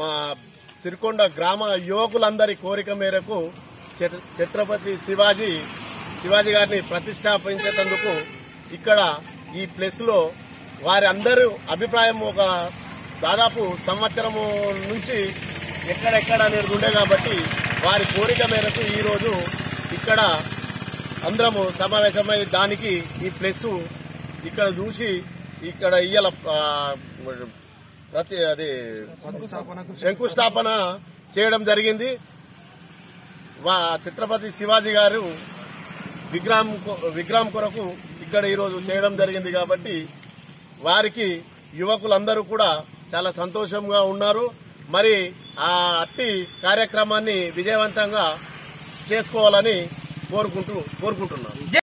మా సిరికొండ గ్రామ యువకులందరి కోరిక మేరకు ఛత్రపతి శివాజీ గారిని ప్రతిష్టాపించేందుకు ఇక్కడ ఈ ప్లేస్ లో వారి అందరూ అభిప్రాయం ఒక దాదాపు సంవత్సరము నుంచి ఎక్కడెక్కడ అనేది ఉండే కాబట్టి వారి కోరిక మేరకు ఈ రోజు ఇక్కడ అందరము సమావేశమై దానికి ఈ ప్లేస్ ఇక్కడ చూసి ఇక్కడ ఇయ్యాల శంకుస్థాపన చేయడం జరిగింది. ఛత్రపతి శివాజీ గారు విగ్రహం కొరకు ఇక్కడ ఈరోజు చేయడం జరిగింది కాబట్టి వారికి యువకులందరూ కూడా చాలా సంతోషంగా ఉన్నారు. మరి ఆ అట్టి కార్యక్రమాన్ని విజయవంతంగా చేసుకోవాలని కోరుకుంటున్నాను.